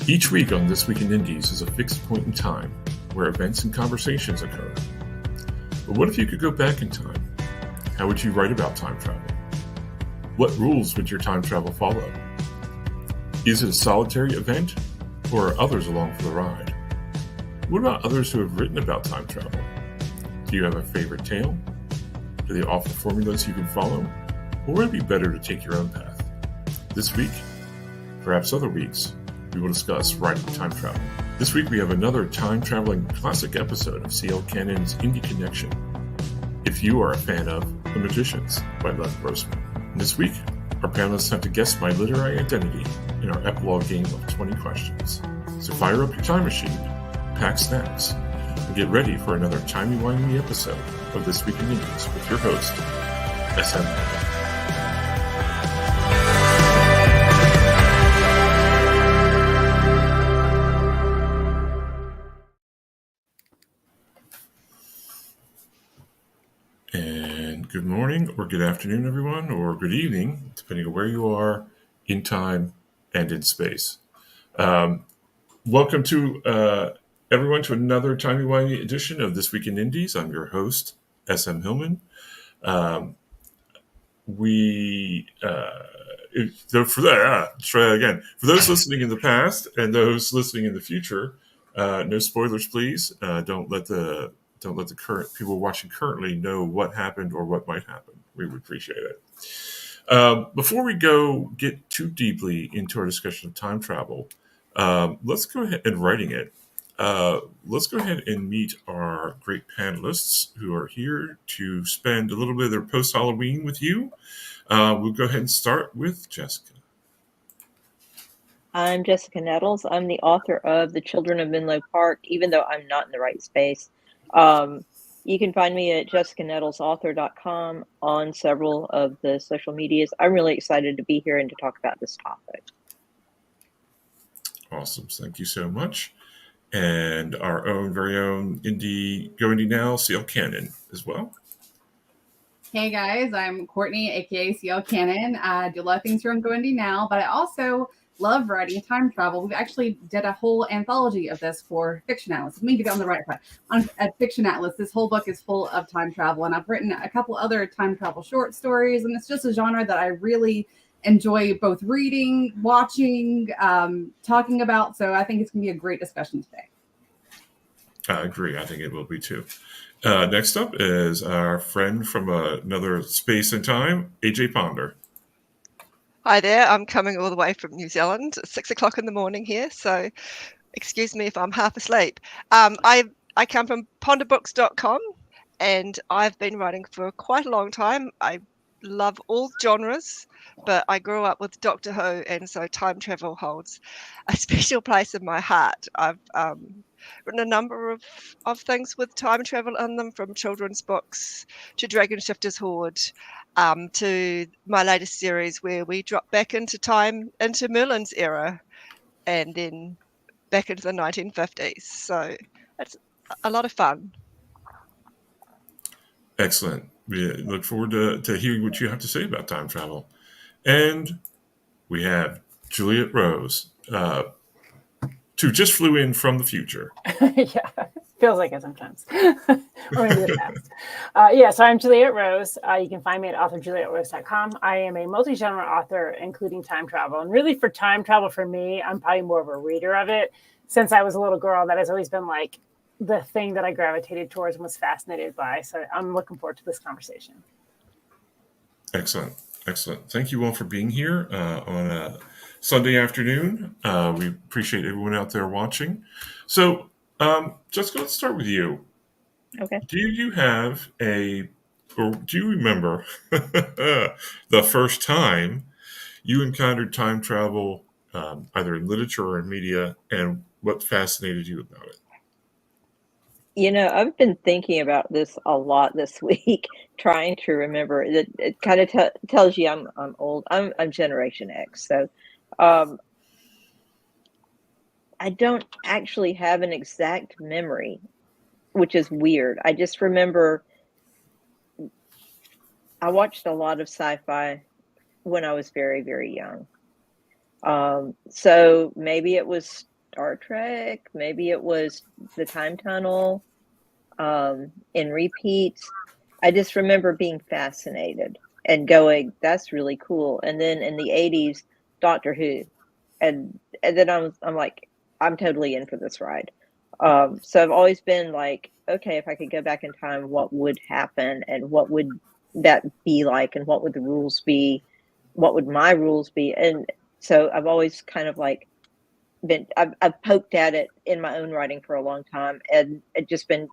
Each week on This Week in Indies is a fixed point in time where events and conversations occur. But what if you could go back in time? How would you write about time travel? What rules would your time travel follow? Is it a solitary event, or are others along for the ride? What about others who have written about time travel? Do you have a favorite tale? Do they offer formulas you can follow? Or would it be better to take your own path? This week, perhaps other weeks, we will discuss writing time travel. This week we have another time-traveling classic episode of C.L. Cannon's Indie Connection, if you are a fan of The Magicians by Lev Grossman. This week, our panelists have to guess my literary identity in our epilogue game of 20 questions. So fire up your time machine, pack snacks, and get ready for another timey-wimey episode of This Week in Indies with your host, SM. And good morning, or good afternoon, everyone, or good evening, depending on where you are in time and in space. Welcome to everyone to another timey-wimey edition of This Week in Indies. I'm your host, SM Hillman. Try again. For those listening in the past and those listening in the future, no spoilers, please. Don't let the current people watching currently know what happened or what might happen. We would appreciate it. Before we get too deeply into our discussion of time travel, let's go ahead and writing it. Let's go ahead and meet our great panelists who are here to spend a little bit of their post-Halloween with you. We'll go ahead and start with Jessica. I'm Jessica Nettles. I'm the author of The Children of Menlo Park, even though I'm not in the right space. You can find me at jessicannettlesauthor.com on several of the social medias. I'm really excited to be here and to talk about this topic. Awesome. Thank you so much. And our own very own Go Indie Now, CL Cannon as well. Hey guys, I'm Courtney, aka CL Cannon. I do a lot of things here on Go Indie Now, but I also love writing time travel. We actually did a whole anthology of this for Fiction Atlas. Let me get on the right side. At Fiction Atlas, this whole book is full of time travel, and I've written a couple other time travel short stories, and it's just a genre that I really enjoy both reading, watching, talking about. So I think it's going to be a great discussion today. I agree. I think it will be too. Next up is our friend from another space and time, AJ Ponder. Hi there, I'm coming all the way from New Zealand. It's 6 o'clock in the morning here, so excuse me if I'm half asleep. I come from ponderbooks.com, and I've been writing for quite a long time. I love all genres, but I grew up with Doctor Who, and so time travel holds a special place in my heart. I've written a number of things with time travel in them, from children's books to Dragon Shifter's Horde, to my latest series where we drop back into time, into Merlin's era, and then back into the 1950s. So it's a lot of fun. Excellent. We look forward to hearing what you have to say about time travel. And we have Juliet Rose, who just flew in from the future. Yeah, feels like it sometimes. Or maybe the past. So I'm Juliet Rose. You can find me at authorjulietrose.com. I am a multi-genre author, including time travel. And really for time travel, for me, I'm probably more of a reader of it. Since I was a little girl, that has always been like the thing that I gravitated towards and was fascinated by. So I'm looking forward to this conversation. Excellent. Thank you all for being here on a Sunday afternoon. We appreciate everyone out there watching. So, Jessica, let's start with you. Okay. Do you remember the first time you encountered time travel, either in literature or in media, and what fascinated you about it? You know, I've been thinking about this a lot this week, trying to remember. It kind of tells you I'm old. I'm Generation X, so I don't actually have an exact memory, which is weird. I just remember I watched a lot of sci-fi when I was very, very young. So maybe it was Star Trek. Maybe it was the Time Tunnel. In repeats, I just remember being fascinated and going, "That's really cool." And then in the '80s, Doctor Who, and then I'm like, I'm totally in for this ride. So I've always been like, okay, if I could go back in time, what would happen, and what would that be like, and what would the rules be? What would my rules be? And so I've always kind of like I've poked at it in my own writing for a long time, and it just been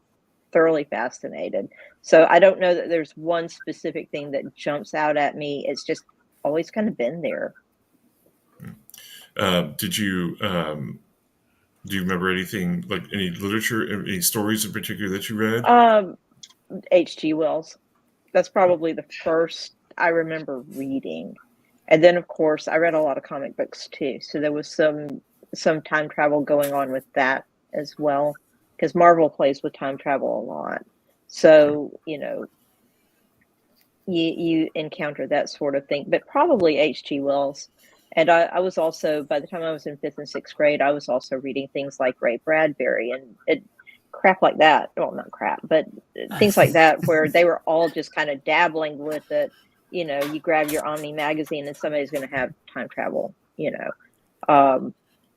thoroughly fascinated. So I don't know that there's one specific thing that jumps out at me. It's just always kind of been there. Did you do you remember anything, like any literature, any stories in particular that you read? H.G. Wells. That's probably the first I remember reading. And then of course I read a lot of comic books too. So there was some time travel going on with that as well, because Marvel plays with time travel a lot. So, you encounter that sort of thing, but probably H.G. Wells. And I was also, by the time I was in 5th and 6th grade, I was also reading things like Ray Bradbury and crap like that. Well, not crap, but things like that, where they were all just kind of dabbling with it. You grab your Omni magazine and somebody's going to have time travel,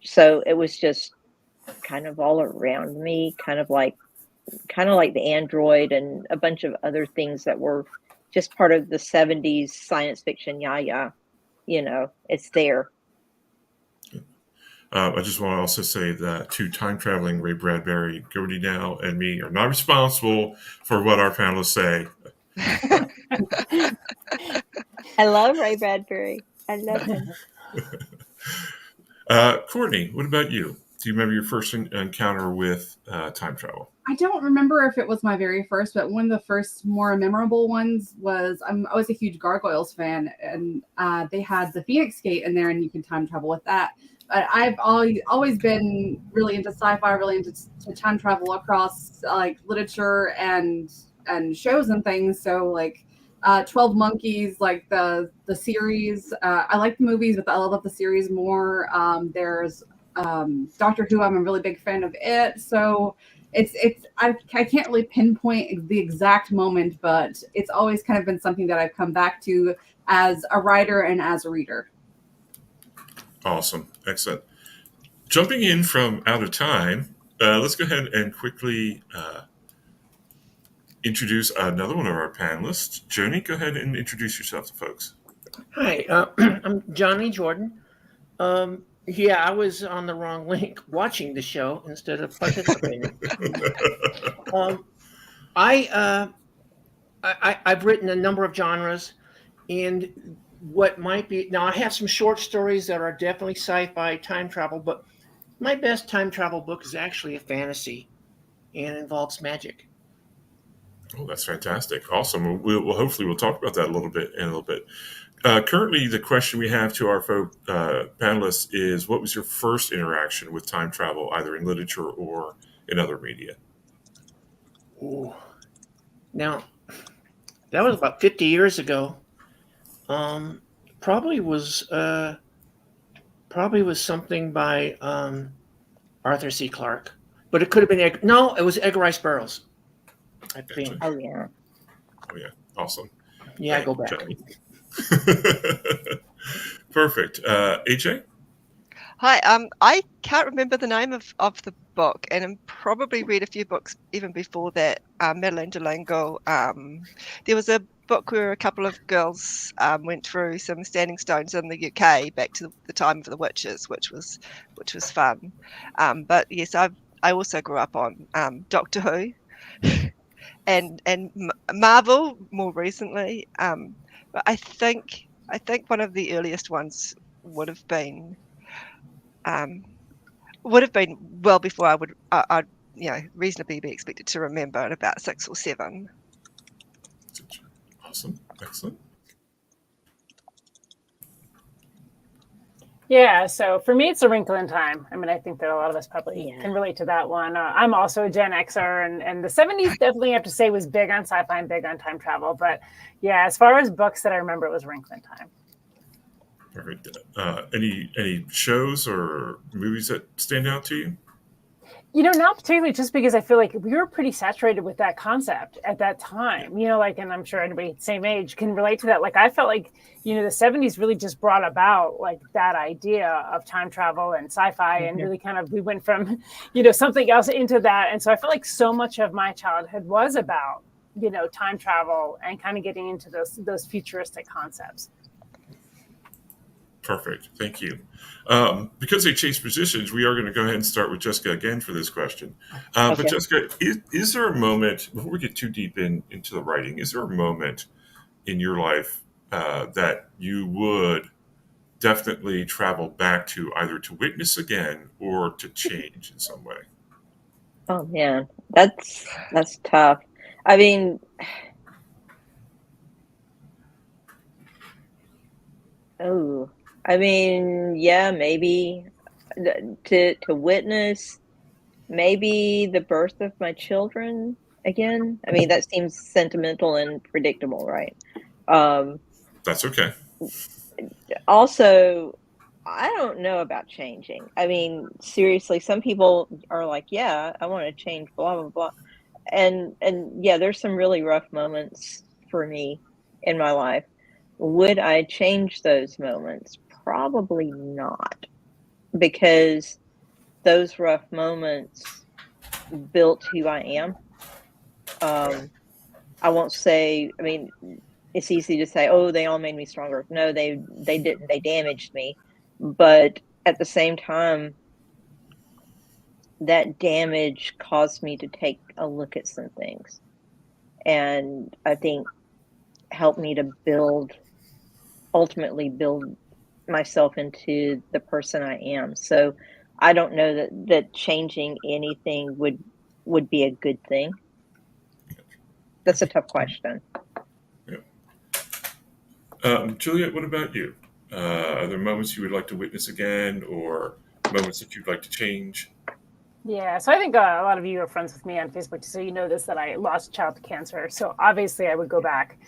So it was just kind of all around me, kind of like the Android and a bunch of other things that were just part of the 70s science fiction. It's there. I just want to also say that to time traveling Ray Bradbury, Cody now and me are not responsible for what our panelists say. I love Ray Bradbury. I love him. Courtney, what about you? Do you remember your first encounter with time travel? I don't remember if it was my very first, but one of the first more memorable ones was I was a huge Gargoyles fan, and they had the Phoenix Gate in there, and you can time travel with that. But I've always been really into sci-fi, really into time travel across like literature and shows and things. So like 12 Monkeys, like the series. I like the movies, but I love the series more. There's Doctor Who. I'm a really big fan of it. So I can't really pinpoint the exact moment, but it's always kind of been something that I've come back to as a writer and as a reader. Awesome. Excellent. Jumping in from out of time, let's go ahead and quickly introduce another one of our panelists. Joni, go ahead and introduce yourself to folks. Hi, I'm Johnny Jordan. Yeah, I was on the wrong link watching the show instead of participating. I've written a number of genres, and what might be now I have some short stories that are definitely sci-fi time travel, but my best time travel book is actually a fantasy and involves magic. Oh, that's fantastic! Awesome. We'll hopefully we'll talk about that a little bit. Currently, the question we have to our panelists is, what was your first interaction with time travel, either in literature or in other media? Ooh. Now, that was about 50 years ago. Probably was something by Arthur C. Clarke, but it could have been it was Edgar Rice Burroughs. I think. Oh yeah. Awesome. Yeah, go back. Perfect. AJ? Hi, I can't remember the name of the book, and I probably read a few books even before that. Madeleine Delango. There was a book where a couple of girls went through some standing stones in the UK back to the time of the witches, which was fun. But yes, I also grew up on Doctor Who and Marvel more recently. But I think one of the earliest ones would have been well before I'd reasonably be expected to remember, at about 6 or 7. Awesome. Excellent. Yeah, so for me, it's A Wrinkle in Time. I mean, I think that a lot of us probably can relate to that one. I'm also a Gen Xer, and the 70s definitely, I have to say, was big on sci-fi and big on time travel. But yeah, as far as books that I remember, it was A Wrinkle in Time. Perfect. Any shows or movies that stand out to you? Not particularly, just because I feel like we were pretty saturated with that concept at that time, and I'm sure anybody same age can relate to that. Like, I felt like, the 70s really just brought about like that idea of time travel and sci-fi, and really kind of, we went from, something else into that. And so I felt like so much of my childhood was about, time travel and kind of getting into those futuristic concepts. Perfect. Thank you. Because they changed positions, we are going to go ahead and start with Jessica again for this question. Okay. But Jessica, is there a moment, before we get too deep into the writing, is there a moment in your life that you would definitely travel back to, either to witness again or to change in some way? Oh man, that's tough. I mean, yeah, maybe to witness maybe the birth of my children again. I mean, that seems sentimental and predictable, right? That's okay. Also, I don't know about changing. I mean, seriously, some people are like, yeah, I want to change, blah, blah, blah. And yeah, there's some really rough moments for me in my life. Would I change those moments? Probably not, because those rough moments built who I am. I won't say, I mean, it's easy to say, oh, they all made me stronger. No, they didn't. They damaged me. But at the same time, that damage caused me to take a look at some things. And I think helped me to ultimately build myself into the person I am. So I don't know that changing anything would be a good thing. That's a tough question. Juliet, what about you? Are there moments you would like to witness again, or moments that you'd like to change? Yeah, so I think a lot of you are friends with me on Facebook, so you know this, that I lost a child to cancer. So obviously I would go back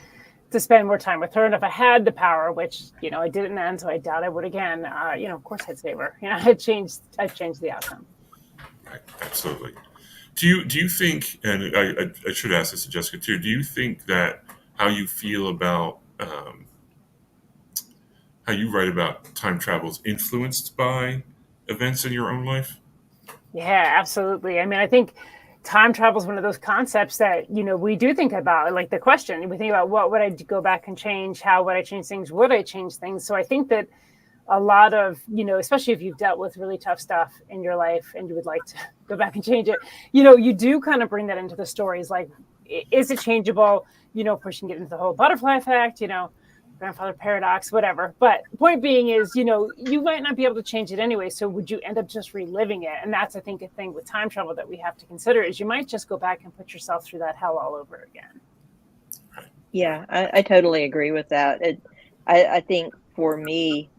to spend more time with her. And if I had the power, which, I didn't then, so I doubt I would again, of course I'd save her. I'd change the outcome. Right, absolutely. Do you think, and I should ask this to Jessica too, do you think that how you feel about how you write about time travel is influenced by events in your own life? Yeah, absolutely. I mean, I think time travel is one of those concepts that, we do think about, like the question, we think about what would I go back and change? How would I change things? Would I change things? So I think that a lot of, especially if you've dealt with really tough stuff in your life and you would like to go back and change it, you do kind of bring that into the stories. Like, is it changeable? Of course, you can get into the whole butterfly effect, grandfather paradox, whatever. But point being is, you might not be able to change it anyway. So would you end up just reliving it? And that's, I think, a thing with time travel that we have to consider is you might just go back and put yourself through that hell all over again. Yeah, I totally agree with that. I think for me,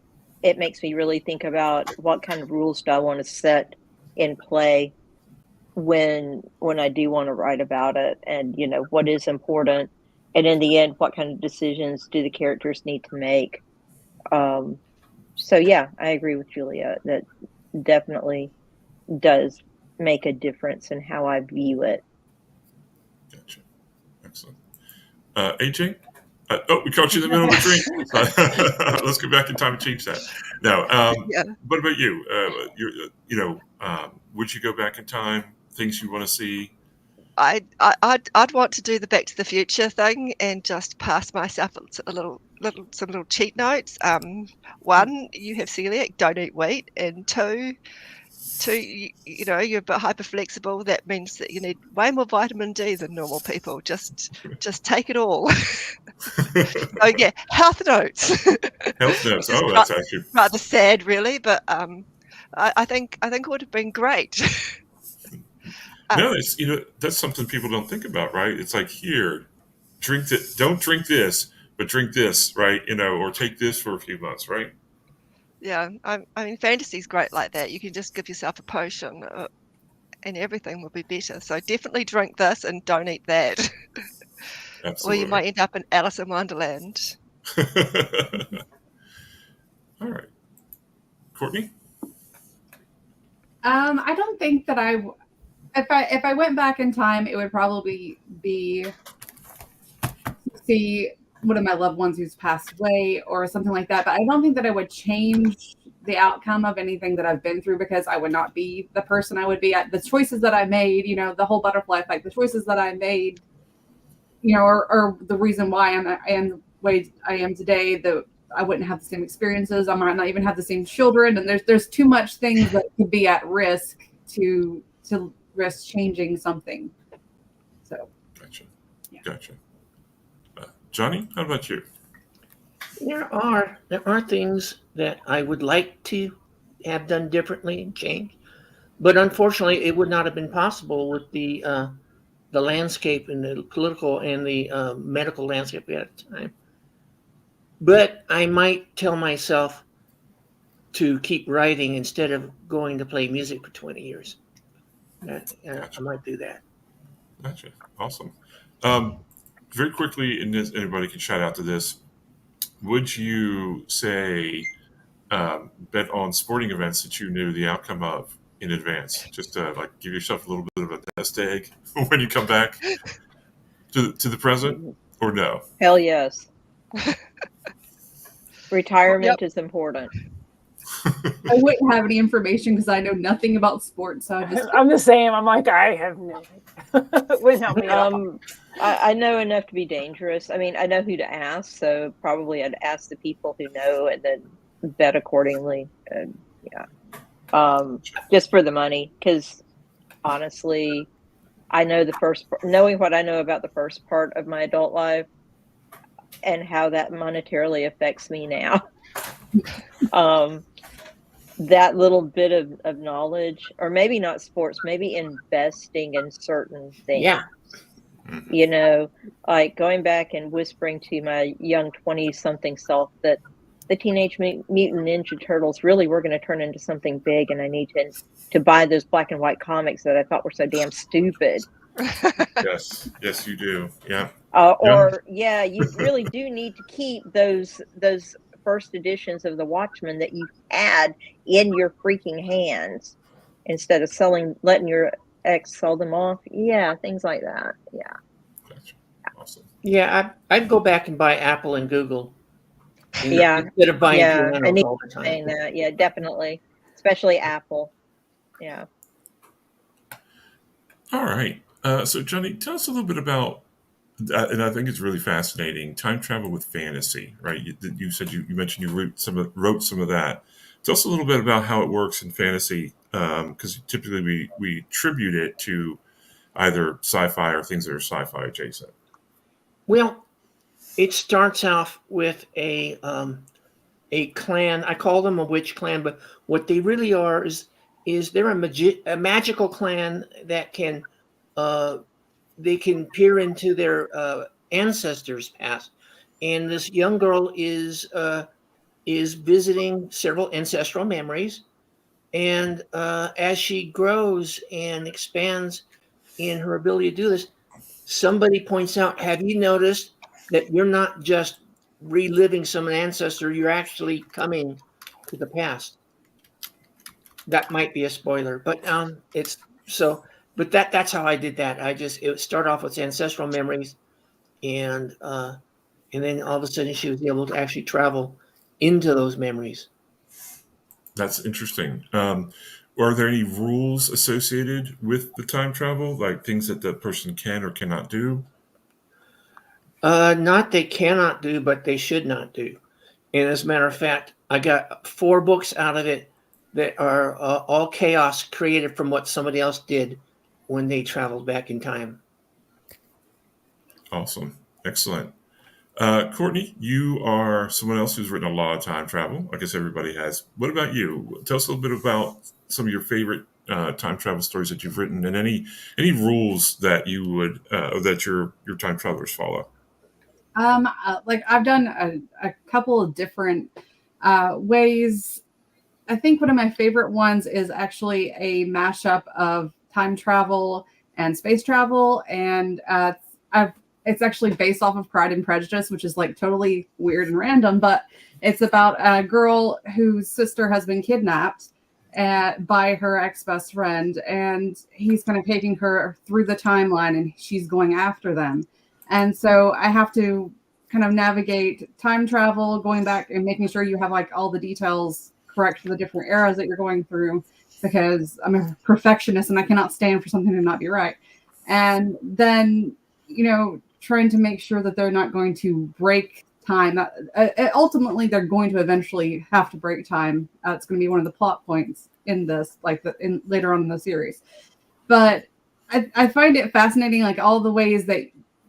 it makes me really think about what kind of rules do I want to set in play when I do want to write about it, and what is important, and in the end, what kind of decisions do the characters need to make. So yeah, I agree with Julia. That definitely does make a difference in how I view it. Gotcha. Excellent. AJ? We caught you in the middle of a drink. Let's go back in time and change that. Now, What about you? Would you go back in time? Things you want to see? I'd want to do the Back to the Future thing and just pass myself some little cheat notes. One, you have celiac, don't eat wheat, and two, you're a bit hyper flexible. That means that you need way more vitamin D than normal people. Just take it all. So yeah, health notes. Health notes. Oh, that's actually rather sad, really. But I think it would have been great. No, it's that's something people don't think about, right? It's like, here, drink that. Don't drink this, but drink this, right? Or take this for a few months, right? Yeah, I mean, fantasy's great like that. You can just give yourself a potion, and everything will be better. So definitely drink this and don't eat that. Absolutely. Or you might end up in Alice in Wonderland. All right. Courtney? I don't think that if I went back in time, it would probably be see one of my loved ones who's passed away or something like that. But I don't think that I would change the outcome of anything that I've been through, because I would not be the person I would be at. The choices that I made, the whole butterfly effect, the choices that I made, or the reason why I am the way I am today, that I wouldn't have the same experiences. I might not even have the same children. And there's too much things that could be at risk to risk changing something. So. Gotcha. Yeah. Gotcha. Johnny, how about you? There are things that I would like to have done differently and change, but unfortunately, it would not have been possible with the landscape and the political and the medical landscape we had at the time. But I might tell myself to keep writing instead of going to play music for 20 years. Gotcha. I might do that. Gotcha. Awesome. Very quickly, and this, anybody can shout out to this, would you say bet on sporting events that you knew the outcome of in advance? Just to give yourself a little bit of a nest egg when you come back to the present, or no? Hell yes. Retirement is important. I wouldn't have any information because I know nothing about sports. So I'm the same. I'm like, I have no. Wouldn't help me at all. I know enough to be dangerous. I mean, I know who to ask, so probably I'd ask the people who know and then bet accordingly. And just for the money, because honestly, I know knowing what I know about the first part of my adult life and how that monetarily affects me now. That little bit of knowledge, or maybe not sports, maybe investing in certain things. Yeah. Like going back and whispering to my young 20-something self that the Teenage Mutant Ninja Turtles really were going to turn into something big, and I need to buy those black and white comics that I thought were so damn stupid. Yes, you do. Yeah. You really do need to keep those first editions of the Watchmen that you had in your freaking hands instead of letting your ex sell them off. Yeah, things like that. Yeah. Gotcha. Awesome. Yeah, I'd go back and buy Apple and Google. Yeah. Instead of buying I need all the time. saying that. Yeah, definitely. Especially Apple. Yeah. All right. So Johnny, tell us a little bit about, and I think it's really fascinating, time travel with fantasy, right? You said you mentioned you wrote some of that. Tell us a little bit about how it works in fantasy, because typically we attribute it to either sci-fi or things that are sci-fi adjacent. Well, it starts off with a clan. I call them a witch clan, but what they really are is they're a magical clan that can they can peer into their ancestors' past. And this young girl is visiting several ancestral memories, and as she grows and expands in her ability to do this, somebody points out, have you noticed that you're not just reliving some ancestor, you're actually coming to the past? That might be a spoiler, but it's so. But that's how I did that. It would start off with ancestral memories, and then all of a sudden she was able to actually travel into those memories. That's interesting. Are there any rules associated with the time travel, like things that the person can or cannot do? Not they cannot do, but they should not do. And as a matter of fact, I got 4 books out of it that are all chaos created from what somebody else did when they traveled back in time. Awesome. Excellent. Courtney, you are someone else who's written a lot of time travel. I guess everybody has. What about you? Tell us a little bit about some of your favorite time travel stories that you've written, and any rules that you would that your time travelers follow. Like I've done a couple of different ways. I think one of my favorite ones is actually a mashup of time travel and space travel, and it's actually based off of Pride and Prejudice, which is like totally weird and random, but it's about a girl whose sister has been kidnapped by her ex-best friend, and he's kind of taking her through the timeline, and she's going after them. And so I have to kind of navigate time travel, going back and making sure you have like all the details correct for the different eras that you're going through, because I'm a perfectionist and I cannot stand for something to not be right. And then, trying to make sure that they're not going to break time. Ultimately, they're going to eventually have to break time. It's going to be one of the plot points in this, later on in the series. But I find it fascinating, like all the ways that,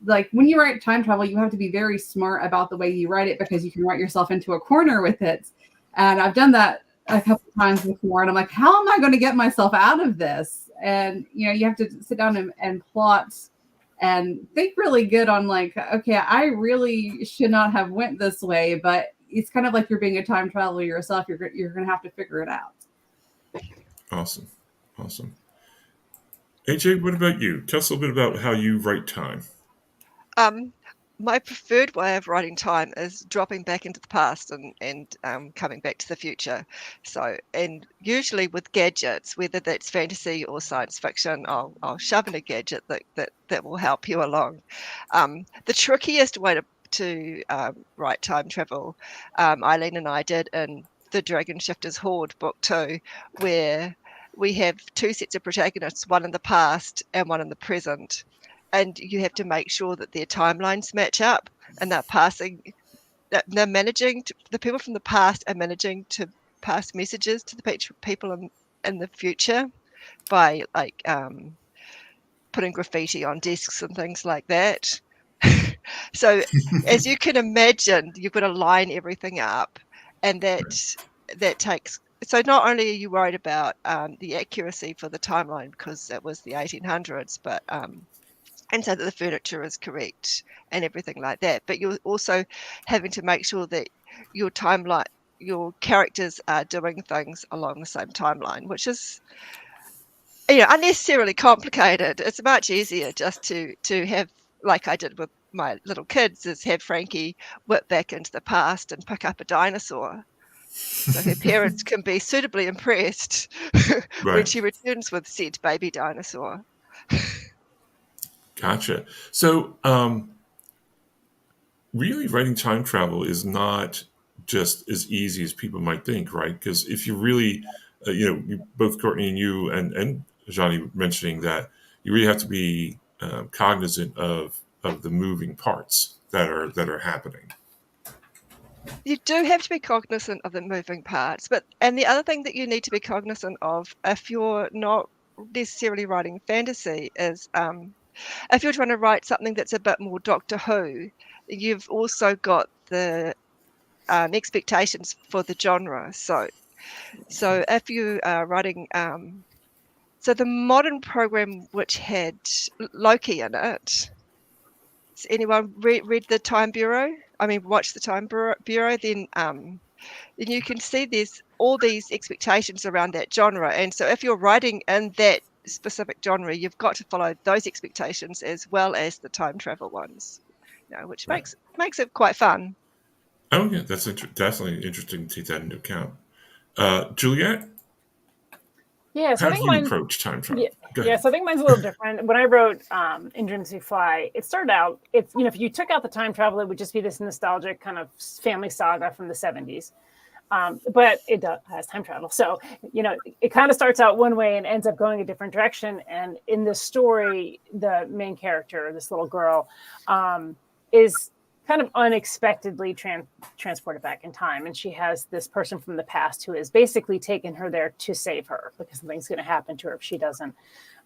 like when you write time travel, you have to be very smart about the way you write it, because you can write yourself into a corner with it. And I've done that a couple of times before, and I'm like, how am I going to get myself out of this? And you have to sit down and plot and think really good on like, okay, I really should not have went this way, but it's kind of like you're being a time traveler yourself. You're going to have to figure it out. Awesome. AJ, what about you? Tell us a little bit about how you write time. My preferred way of writing time is dropping back into the past and coming back to the future. So, and usually with gadgets, whether that's fantasy or science fiction, I'll shove in a gadget that will help you along. The trickiest way to write time travel, Eileen and I did in the Dragon Shifters Horde book 2, where we have two sets of protagonists, one in the past and one in the present. And you have to make sure that their timelines match up, and they're managing the people from the past are managing to pass messages to the people in the future by like putting graffiti on desks and things like that. So as you can imagine, you've got to line everything up, and that takes. So not only are you worried about the accuracy for the timeline, because it was the 1800s, but and so that the furniture is correct and everything like that. But you're also having to make sure that your characters are doing things along the same timeline, which is unnecessarily complicated. It's much easier just to have, like I did with my little kids, is have Frankie whip back into the past and pick up a dinosaur. So her parents can be suitably impressed when she returns with said baby dinosaur. Gotcha. So, really writing time travel is not just as easy as people might think, right? Because if you really, both Courtney and you and Johnny mentioning that you really have to be cognizant of the moving parts that are happening. You do have to be cognizant of the moving parts, and the other thing that you need to be cognizant of if you're not necessarily writing fantasy is if you're trying to write something that's a bit more Doctor Who, you've also got the expectations for the genre. So if you are writing, so the modern program which had Loki in it, has anyone read the Time Bureau? I mean, watch the Time Bureau, then you can see there's all these expectations around that genre. And so if you're writing in that specific genre, you've got to follow those expectations as well as the time travel ones, which makes it quite fun. Oh yeah, that's definitely interesting to take that into account. Juliet, yeah, so how do you approach time travel? Yeah, so I think mine's a little different. When I wrote Ingenuity Fly, it started out, if you took out the time travel, it would just be this nostalgic kind of family saga from the 70s. But it has time travel. So, it kind of starts out one way and ends up going a different direction. And in this story, the main character, this little girl, is kind of unexpectedly transported back in time. And she has this person from the past who has basically taken her there to save her because something's going to happen to her if she doesn't.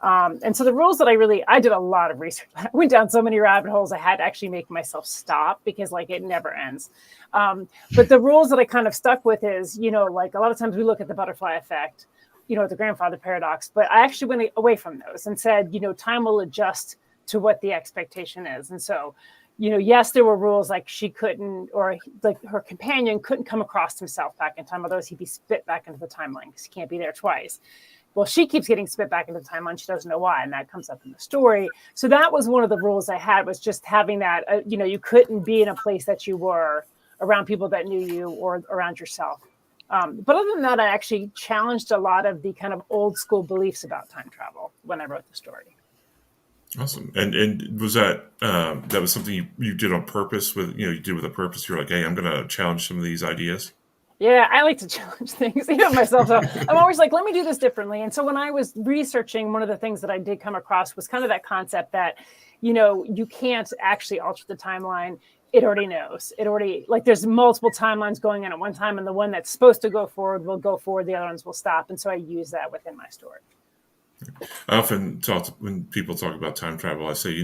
And so the rules that I did a lot of research. I went down so many rabbit holes, I had to actually make myself stop because it never ends. But the rules that I kind of stuck with is, a lot of times we look at the butterfly effect, the grandfather paradox, but I actually went away from those and said, time will adjust to what the expectation is. And so, yes, there were rules like she couldn't, or like her companion couldn't come across himself back in time, otherwise he'd be spit back into the timeline because he can't be there twice. Well, she keeps getting spit back into the timeline. She doesn't know why. And that comes up in the story. So that was one of the rules I had, was just having that, you couldn't be in a place that you were around people that knew you or around yourself. But other than that, I actually challenged a lot of the kind of old school beliefs about time travel when I wrote the story. Awesome. And was that was something you did on purpose you did with a purpose? You're like, hey, I'm going to challenge some of these ideas. Yeah, I like to challenge things, even myself. So I'm always like, let me do this differently. And so when I was researching, one of the things that I did come across was kind of that concept that, you can't actually alter the timeline. It already knows. There's multiple timelines going on at one time, and the one that's supposed to go forward will go forward. The other ones will stop. And so I use that within my story. I often when people talk about time travel, I say,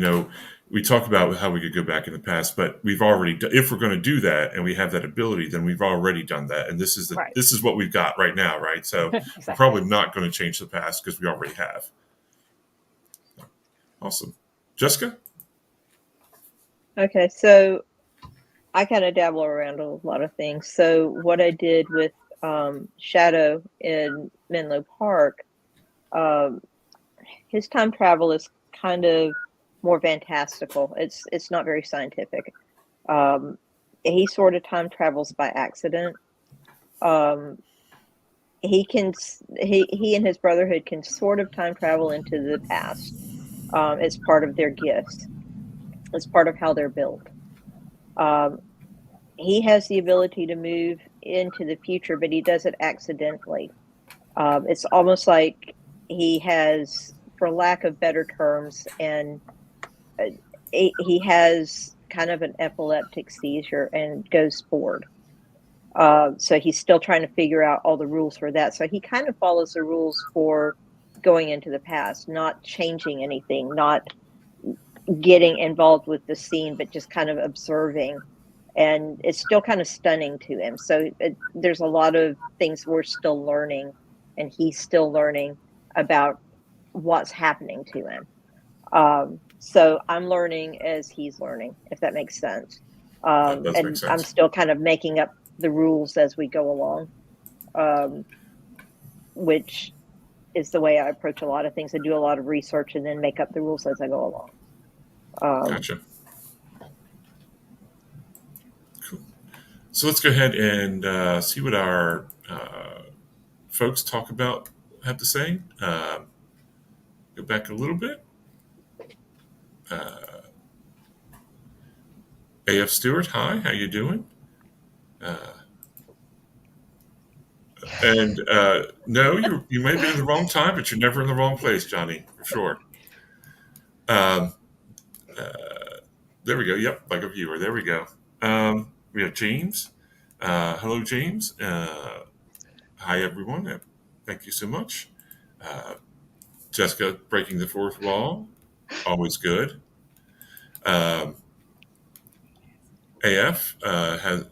we talk about how we could go back in the past, but we've already, if we're going to do that and we have that ability, then we've already done that. And this is this is what we've got right now, right? So Exactly. We're probably not going to change the past because we already have. Awesome. Jessica? Okay, so I kind of dabble around a lot of things. So what I did with Shadow in Menlo Park, his time travel is kind of more fantastical. It's not very scientific. He sort of time travels by accident. He and his brotherhood can sort of time travel into the past. It's part of their gifts. It's part of how they're built. He has the ability to move into the future, but he does it accidentally. It's almost like he has, for lack of better terms, and he has kind of an epileptic seizure and goes forward. So he's still trying to figure out all the rules for that. So he kind of follows the rules for going into the past, not changing anything, not getting involved with the scene, but just kind of observing. And it's still kind of stunning to him. So there's a lot of things we're still learning, and he's still learning about what's happening to him. So I'm learning as he's learning, if that makes sense. That does make sense. I'm still kind of making up the rules as we go along, which is the way I approach a lot of things. I do a lot of research and then make up the rules as I go along. Gotcha. Cool. So let's go ahead and see what our folks have to say. Go back a little bit. AF Stewart, hi, how you doing? No, you may be in the wrong time, but you're never in the wrong place, Johnny, for sure. There we go. Yep, like a viewer. There we go. We have James. Hello, James. Hi, everyone. Thank you so much. Jessica, breaking the fourth wall. Always good. AF has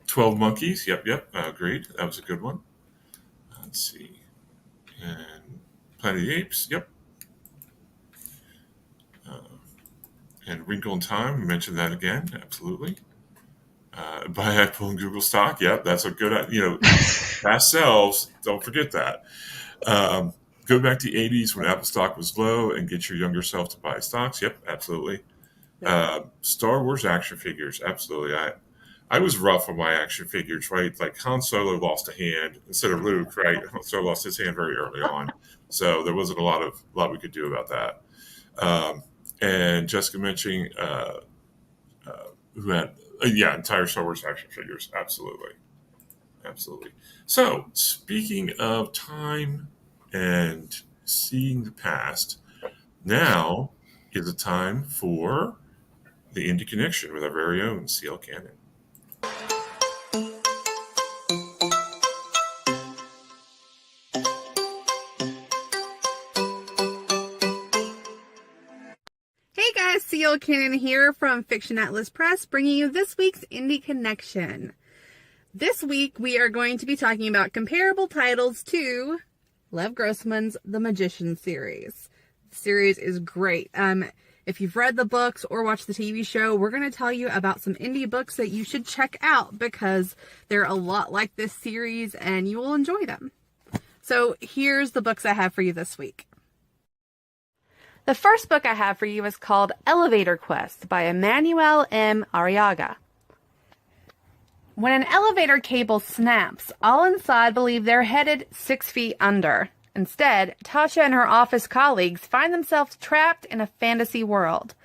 12 Monkeys. Yep. Agreed. That was a good one. Let's see. And Planet of the Apes. Yep. And Wrinkle in Time. We mentioned that again. Absolutely. Buy Apple and Google stock. Yep. That's a good, fast sells. Don't forget that. Go back to the 80s when Apple stock was low and get your younger self to buy stocks. Yep. Absolutely. Star Wars action figures. Absolutely. I was rough on my action figures, right? Like Han Solo lost a hand instead of Luke, right? Han Solo lost his hand very early on. So there wasn't a lot we could do about that. And Jessica mentioning who had, entire Star Wars action figures. Absolutely. So speaking of time and seeing the past, now is the time for the Indie Connection with our very own CL Cannon. Hey guys, CL Cannon here from Fiction Atlas Press, bringing you this week's Indie Connection. This week we are going to be talking about comparable titles to Lev Grossman's The Magician series. The series is great. If you've read the books or watched the TV show, we're going to tell you about some indie books that you should check out because they're a lot like this series and you will enjoy them. So here's the books I have for you this week. The first book I have for you is called Elevator Quest by Emmanuel M. Arriaga. When an elevator cable snaps, all inside believe they're headed 6 feet under. Instead, Tasha and her office colleagues find themselves trapped in a fantasy world.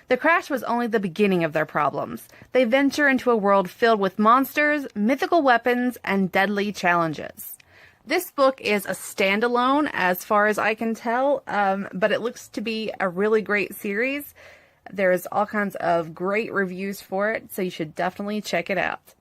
The crash was only the beginning of their problems. They venture into a world filled with monsters, mythical weapons, and deadly challenges. This book is a standalone as far as I can tell, but it looks to be a really great series. There's all kinds of great reviews for it, so you should definitely check it out.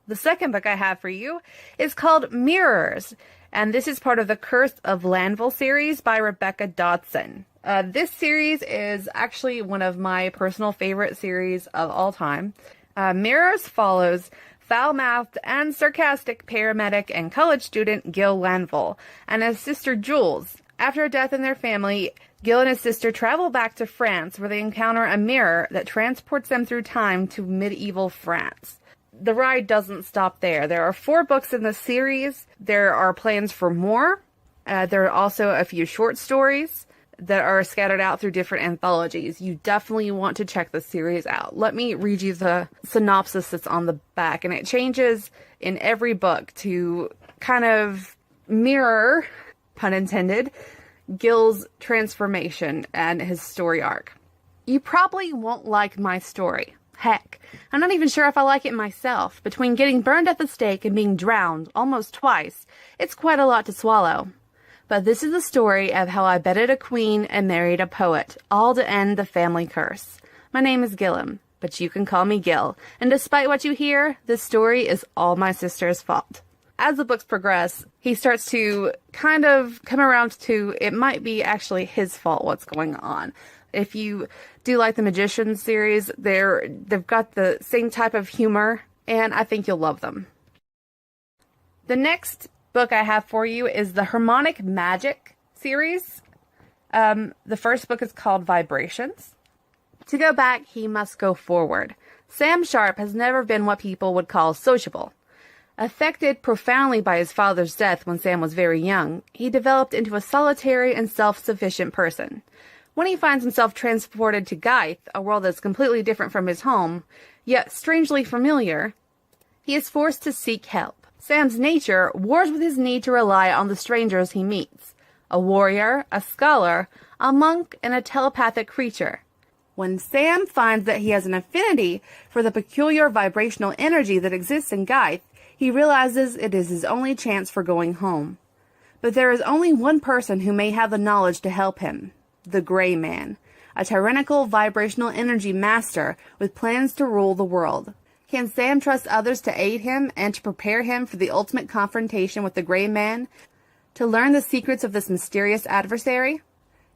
The second book I have for you is called Mirrors, and this is part of the Curse of Lanval series by Rebekah Dodson. This series is actually one of my personal favorite series of all time. Mirrors follows foul-mouthed and sarcastic paramedic and college student Gil Lanval and his sister Jules. After a death in their family, Gil and his sister travel back to France, where they encounter a mirror that transports them through time to medieval France. The ride doesn't stop there. There are 4 books in the series. There are plans for more. There are also a few short stories that are scattered out through different anthologies. You definitely want to check the series out. Let me read you the synopsis that's on the back, and it changes in every book to kind of mirror, pun intended, Gil's transformation and his story arc. You probably won't like my story. Heck, I'm not even sure if I like it myself. Between getting burned at the stake and being drowned almost twice, it's quite a lot to swallow. But this is the story of how I bedded a queen and married a poet, all to end the family curse. My name is Gillum, but you can call me Gil, and despite what you hear, this story is all my sister's fault. As the books progress, he starts to kind of come around to it might be actually his fault what's going on. If you do like the Magician series, they've got the same type of humor, and I think you'll love them. The next book I have for you is the Harmonic Magic series. The first book is called Vibrations. To go back, he must go forward. Sam Sharp has never been what people would call sociable. Affected profoundly by his father's death when Sam was very young, he developed into a solitary and self-sufficient person. When he finds himself transported to Gaith, a world that's completely different from his home, yet strangely familiar, he is forced to seek help. Sam's nature wars with his need to rely on the strangers he meets. A warrior, a scholar, a monk, and a telepathic creature. When Sam finds that he has an affinity for the peculiar vibrational energy that exists in Gaith, he realizes it is his only chance for going home. But there is only one person who may have the knowledge to help him. The Gray Man, a tyrannical vibrational energy master with plans to rule the world. Can Sam trust others to aid him and to prepare him for the ultimate confrontation with the Gray Man, to learn the secrets of this mysterious adversary?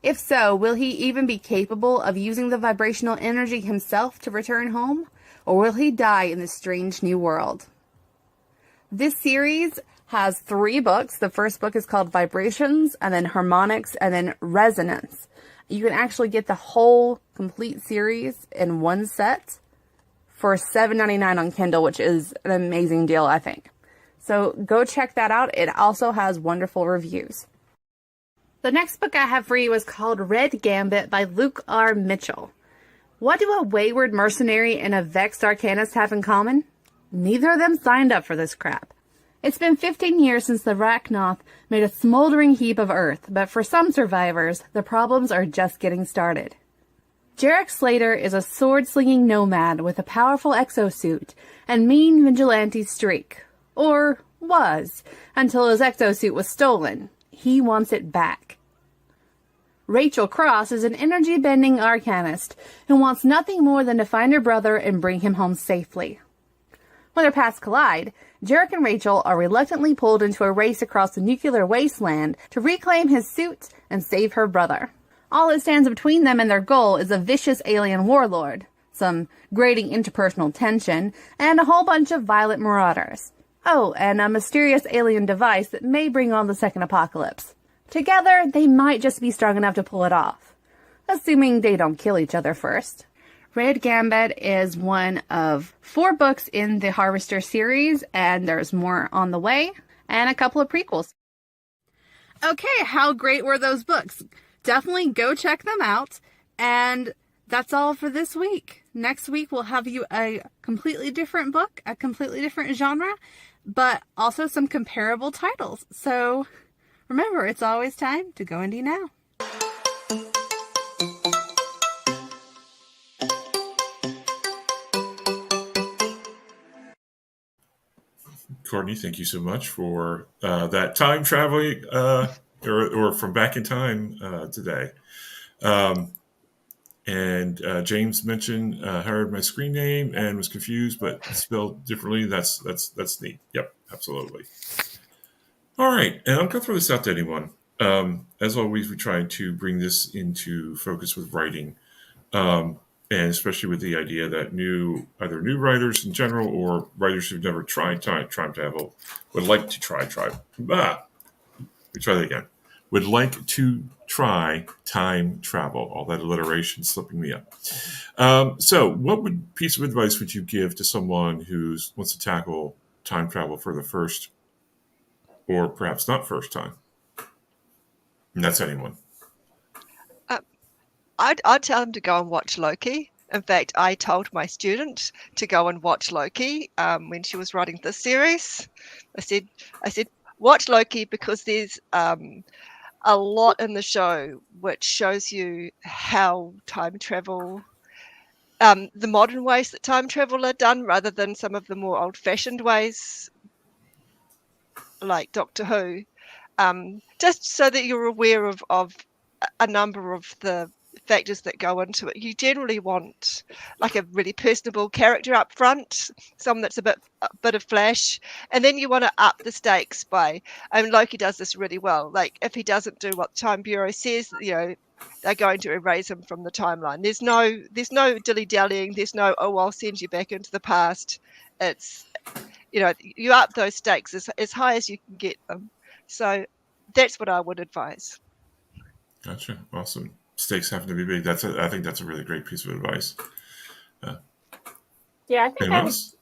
If so, will he even be capable of using the vibrational energy himself to return home, or will he die in this strange new world? This series has 3 books. The first book is called Vibrations, and then Harmonics, and then Resonance. You can actually get the whole complete series in one set for $7.99 on Kindle, which is an amazing deal, I think. So go check that out. It also has wonderful reviews. The next book I have for you is called Red Gambit by Luke R. Mitchell. What do a wayward mercenary and a vexed arcanist have in common? Neither of them signed up for this crap. It's been 15 years since the Rachnoth made a smoldering heap of earth, but for some survivors, the problems are just getting started. Jarek Slater is a sword-slinging nomad with a powerful exosuit and mean vigilante streak. Or was, until his exosuit was stolen. He wants it back. Rachel Cross is an energy-bending arcanist who wants nothing more than to find her brother and bring him home safely. When their paths collide, Jarek and Rachel are reluctantly pulled into a race across the nuclear wasteland to reclaim his suit and save her brother. All that stands between them and their goal is a vicious alien warlord, some grating interpersonal tension, and a whole bunch of violent marauders. Oh, and a mysterious alien device that may bring on the second apocalypse. Together, they might just be strong enough to pull it off, assuming they don't kill each other first. Red Gambit is one of 4 books in the Harvester series, and there's more on the way. and a couple of prequels. Okay, how great were those books? Definitely go check them out. And that's all for this week. Next week, we'll have you a completely different book, a completely different genre, but also some comparable titles. So remember, it's always time to go indie now. Courtney, thank you so much for that time traveling or from back in time today. And James mentioned heard my screen name and was confused, but spelled differently. That's neat. Yep, absolutely. All right, and I'm going to throw this out to anyone. As always, we try to bring this into focus with writing, and especially with the idea that either new writers in general or writers who've never tried time travel would like to try. We try that again. Would like to try time travel. All that alliteration slipping me up. So what piece of advice would you give to someone who wants to tackle time travel for the first or perhaps not first time? And that's anyone. I'd tell them to go and watch Loki. In fact, I told my student to go and watch Loki when she was writing this series. I said, watch Loki because there's a lot in the show which shows you how time travel, the modern ways that time travel are done rather than some of the more old-fashioned ways like Doctor Who, just so that you're aware of a number of the factors that go into it. You generally want like a really personable character up front, someone that's a bit of flash, and then you want to up the stakes by, Loki does this really well. Like if he doesn't do what the Time Bureau says, they're going to erase him from the timeline. There's no dilly-dallying. There's no, I'll send you back into the past. It's, you up those stakes as high as you can get them. So that's what I would advise. Gotcha. Awesome. Stakes have to be big. I think that's a really great piece of advice. Yeah, I think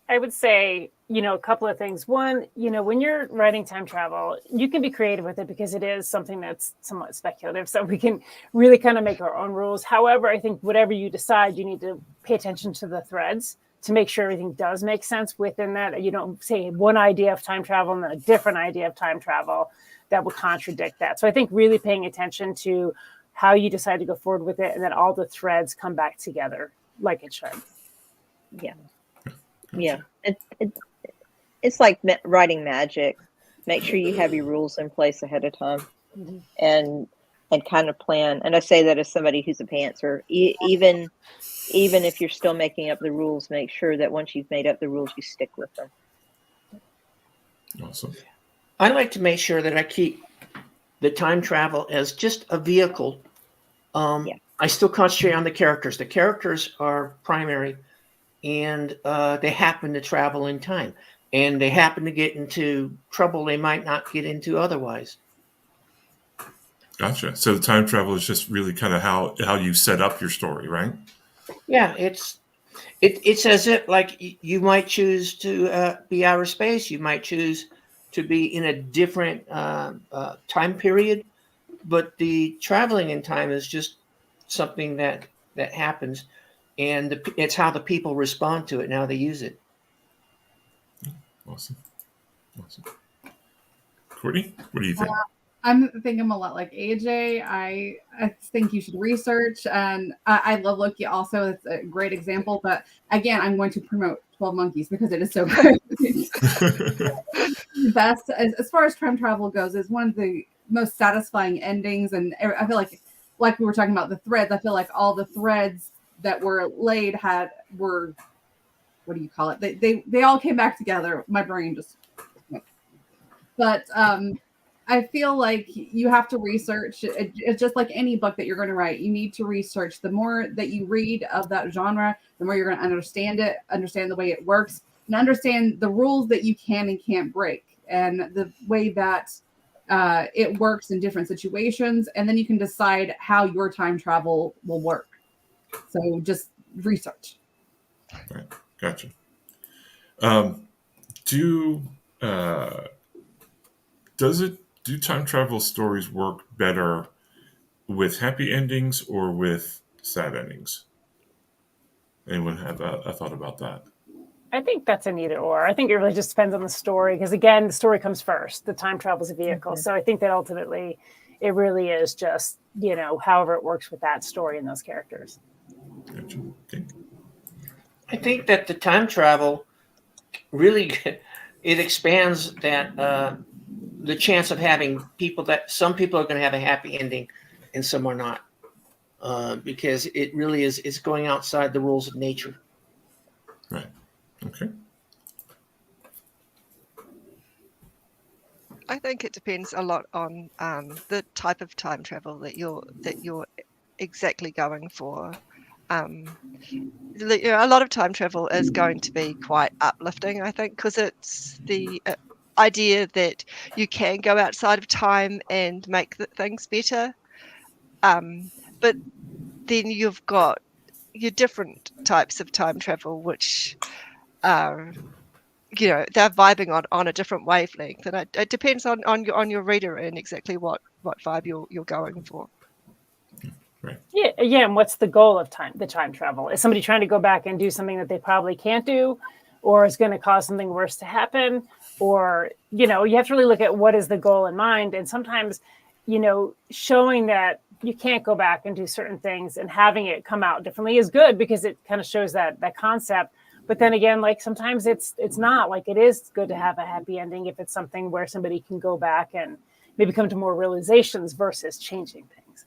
I would say, a couple of things. One, when you're writing time travel, you can be creative with it because it is something that's somewhat speculative. So we can really kind of make our own rules. However, I think whatever you decide, you need to pay attention to the threads to make sure everything does make sense within that. You don't say one idea of time travel and then a different idea of time travel that would contradict that. So I think really paying attention to how you decide to go forward with it and then all the threads come back together like it should. Yeah. Yeah. It's like writing magic. Make sure you have your rules in place ahead of time and kind of plan. And I say that as somebody who's a pantser. Even if you're still making up the rules, make sure that once you've made up the rules, you stick with them. Awesome. I like to make sure that I keep the time travel as just a vehicle. I still concentrate on the characters. The characters are primary, and they happen to travel in time, and they happen to get into trouble they might not get into otherwise. Gotcha. So the time travel is just really kind of how you set up your story, right? Yeah, it's as if like you might choose to be outer space. You might choose to be in a different time period, but the traveling in time is just something that happens, and it's how the people respond to it and how they use it. Awesome. Courtney, what do you think? I'm thinking a lot like AJ. I think you should research, and I love Loki also. It's a great example, but again, I'm going to promote 12 Monkeys because it is so good. Best as far as time travel goes, is one of the most satisfying endings, and I feel like we were talking about the threads. I feel like all the threads that were laid were what do you call it? They all came back together. My brain just, but I feel like you have to research. It's just like any book that you're going to write. You need to research. The more that you read of that genre, the more you're going to understand it, understand the way it works, and understand the rules that you can and can't break, and the way that it works in different situations. And then you can decide how your time travel will work. So just research. All right. Gotcha. do time travel stories work better with happy endings or with sad endings? Anyone have a thought about that? I think that's an either or. I think it really just depends on the story because, again, the story comes first. The time travel is a vehicle. Mm-hmm. So I think that ultimately it really is just, however it works with that story and those characters. Gotcha. Okay. I think that the time travel really it expands that the chance of having some people are going to have a happy ending and some are not, because it really is going outside the rules of nature. Right. Okay. I think it depends a lot on the type of time travel that you're exactly going for. A lot of time travel is going to be quite uplifting, I think, because it's the idea that you can go outside of time and make things better. But then you've got your different types of time travel, which are, they're vibing on a different wavelength, and it depends on your reader and exactly what vibe you're going for. Right. Yeah, and what's the goal of the time travel? Is somebody trying to go back and do something that they probably can't do, or is going to cause something worse to happen? Or, you have to really look at what is the goal in mind. And sometimes, showing that you can't go back and do certain things and having it come out differently is good because it kind of shows that concept. But then again, like sometimes it's not. Like it is good to have a happy ending if it's something where somebody can go back and maybe come to more realizations versus changing things.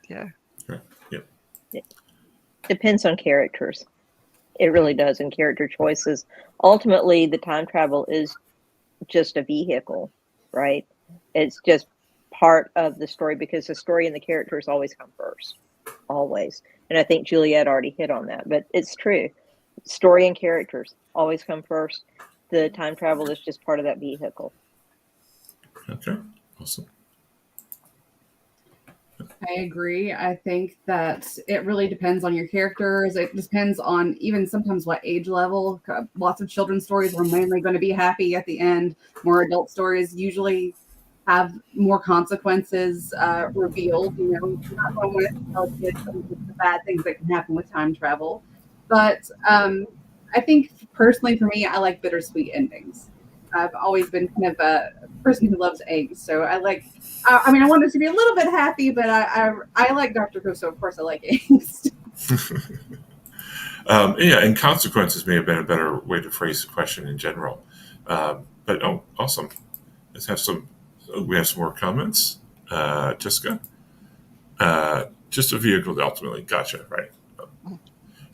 Yeah. Right. Yep. It depends on characters. It really does, and character choices. Ultimately, the time travel is just a vehicle, right? It's just part of the story because the story and the characters always come first. Always. And I think Juliet already hit on that, but it's true. Story and characters always come first. The time travel is just part of that vehicle. Okay. Awesome. I agree. I think that it really depends on your characters. It depends on even sometimes what age level. Lots of children's stories are mainly going to be happy at the end. More adult stories usually have more consequences revealed. Not going to tell kids some of the bad things that can happen with time travel. But I think personally for me, I like bittersweet endings. I've always been kind of a person who loves eggs. So I want it to be a little bit happy, but I like Dr. Who, so of course I like eggs. And consequences may have been a better way to phrase the question in general. But awesome. We have some more comments. Jessica? Just a vehicle ultimately. Gotcha, right.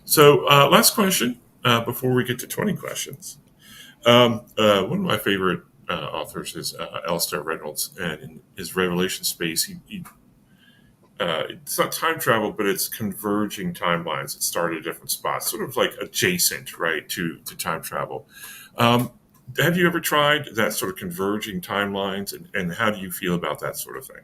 So last question before we get to 20 questions. One of my favorite authors is Alistair Reynolds, and in his Revelation space, it's not time travel, but it's converging timelines that start at different spots, sort of like adjacent, right, to time travel. Have you ever tried that sort of converging timelines, and how do you feel about that sort of thing?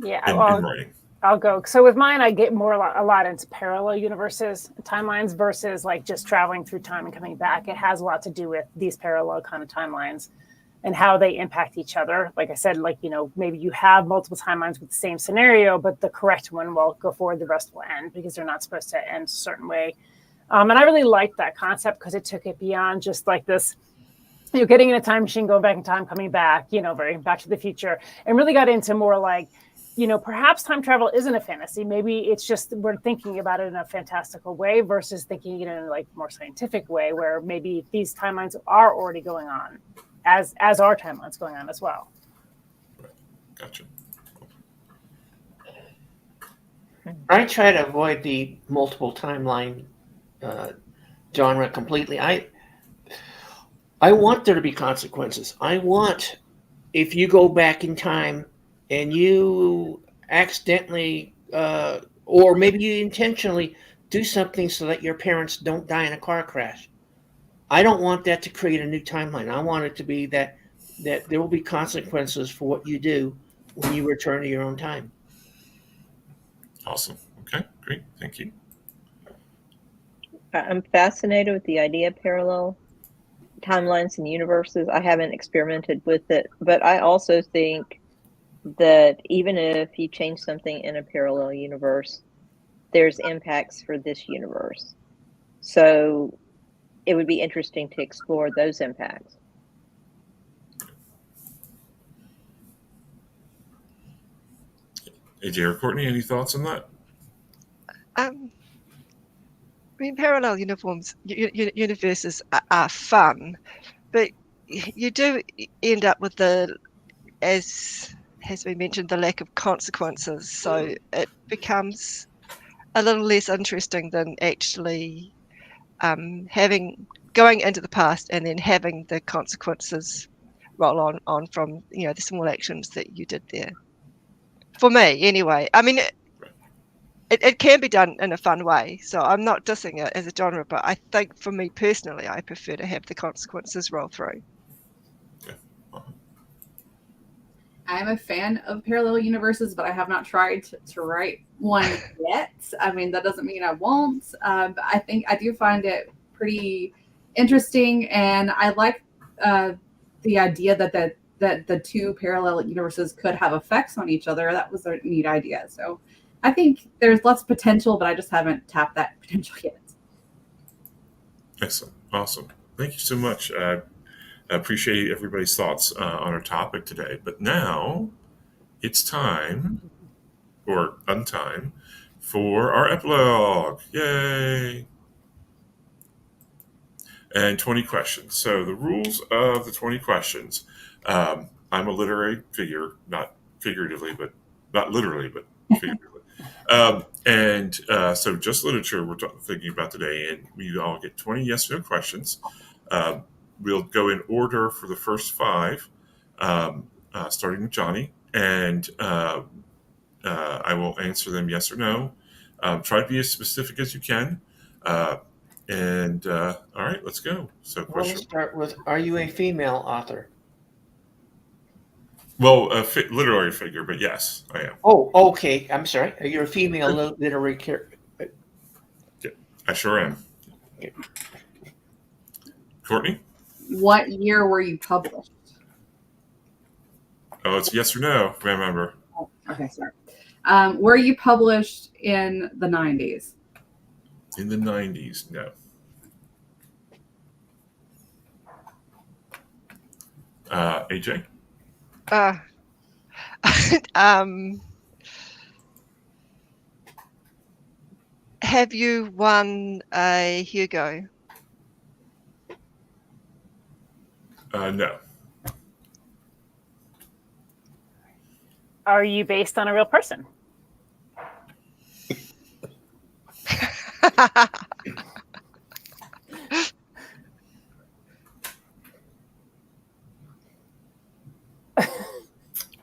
Yeah, in writing. I'll go. So with mine, I get a lot into parallel universes, timelines versus like just traveling through time and coming back. It has a lot to do with these parallel kind of timelines and how they impact each other. Like I said, maybe you have multiple timelines with the same scenario, but the correct one will go forward, the rest will end because they're not supposed to end a certain way. And I really liked that concept because it took it beyond just like this, getting in a time machine, going back in time, coming back, very Back to the Future, and really got into more like, perhaps time travel isn't a fantasy. Maybe it's just we're thinking about it in a fantastical way versus thinking it in a like more scientific way, where maybe these timelines are already going on, as our timelines going on as well. Right. Gotcha. I try to avoid the multiple timeline genre completely. I want there to be consequences. I want, if you go back in time and you accidentally or maybe you intentionally do something so that your parents don't die in a car crash, I don't want that to create a new timeline. I want it to be that there will be consequences for what you do when you return to your own time. Awesome. Okay, great. Thank you. I'm fascinated with the idea of parallel timelines and universes. I haven't experimented with it, but I also think that even if you change something in a parallel universe, there's impacts for this universe. So it would be interesting to explore those impacts. AJ or Courtney, any thoughts on that? I mean, parallel universes are fun, but you do end up with as has been mentioned, the lack of consequences. So it becomes a little less interesting than actually going into the past and then having the consequences roll on from the small actions that you did there. For me, anyway. I mean, it can be done in a fun way, so I'm not dissing it as a genre, but I think for me personally, I prefer to have the consequences roll through. I'm a fan of parallel universes, but I have not tried to write one yet. I mean, that doesn't mean I won't. But I think I do find it pretty interesting, and I like the idea that the two parallel universes could have effects on each other. That was a neat idea. So I think there's lots of potential, but I just haven't tapped that potential yet. Excellent. Awesome. Thank you so much. I appreciate everybody's thoughts on our topic today. But now it's time, or untime, for our epilogue. Yay! And 20 questions. So the rules of the 20 questions. I'm a literary figure, not figuratively, but not literally, but figuratively. So just literature we're thinking about today, and we all get 20 yes or no questions. We'll go in order for the first 5, starting with Johnny, and I will answer them yes or no. Try to be as specific as you can. All right, let's go. So, question. Let's start with: are you a female author? Well, literary figure, but yes, I am. Oh, okay. I'm sorry. You're a female literary character. Yeah, I sure am. Okay. Courtney? What year were you published? Oh, it's yes or no, remember. Oh, okay, sorry. Were you published in the 90s? In the 90s, no. AJ? Have you won a Hugo? No. Are you based on a real person?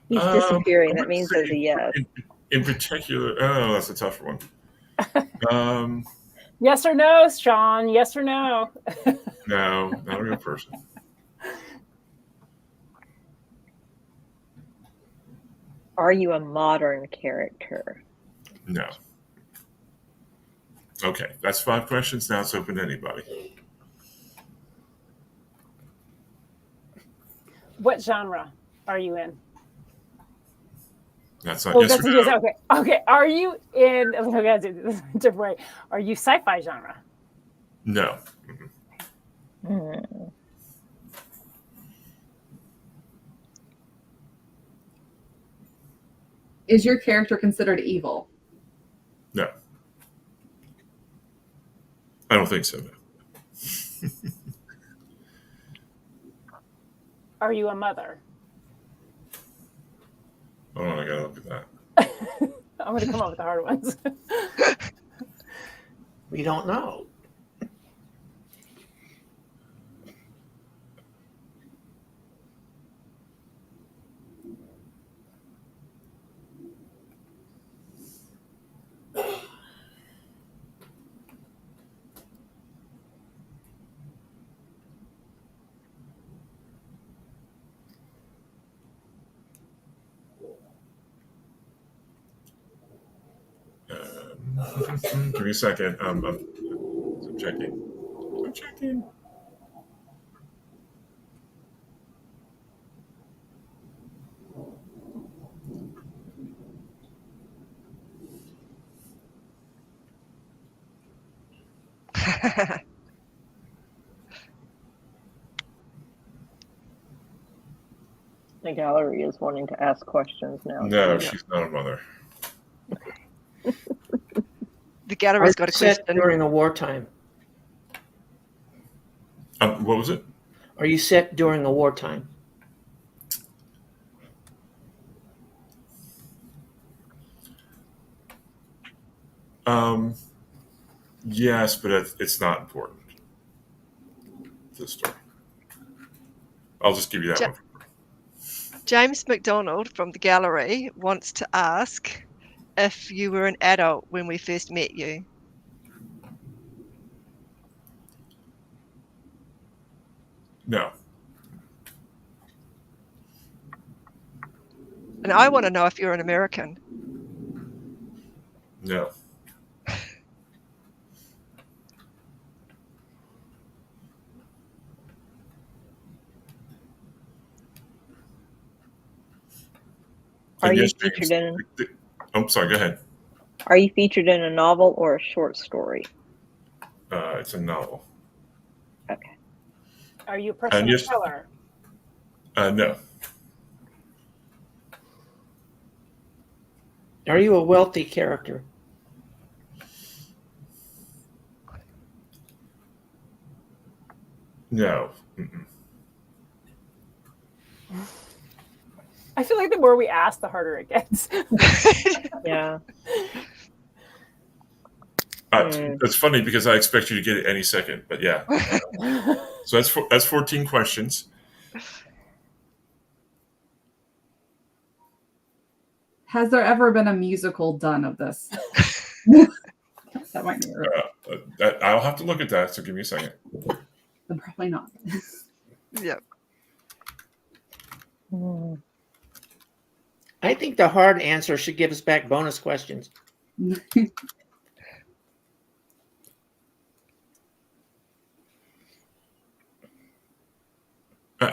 He's disappearing. That means there's a yes. In particular, oh, that's a tough one. Yes or no, Sean? Yes or no? No, not a real person. Are you a modern character? No. Okay, that's 5 questions. Now it's open to anybody. What genre are you in? That's not Oh, yes that's or a no. yes. Okay. Okay. Are you in? Okay, I'll do this a different way. Are you sci-fi genre? No. Is your character considered evil? No. I don't think so, no. Are you a mother? Hold on, I gotta look at that. I'm going to come up with the hard ones. We don't know. Give me a second. I'm checking. I'm checking. The gallery is wanting to ask questions now. No, too. she's not a mother. The gallery's got a set question. during a wartime? What was it? Are you set during a wartime? Yes, but it's not important. This story. I'll just give you that Ja- one. James McDonald from the gallery wants to ask if you were an adult when we first met you. No. And I want to know if you're an American. No. Are And you yes, featured James, in? I'm sorry. Go ahead. Are you featured in a novel or a short story? It's a novel. Okay. Are you a person yes. of color? No. Are you a wealthy character? No. Mm-mm. I feel like the more we ask, the harder it gets. Yeah. It's funny because I expect you to get it any second, but yeah. So that's 14 questions. Has there ever been a musical done of this? That might be right. I'll have to look at that. So give me a second. Then probably not. Yep. I think the hard answer should give us back bonus questions.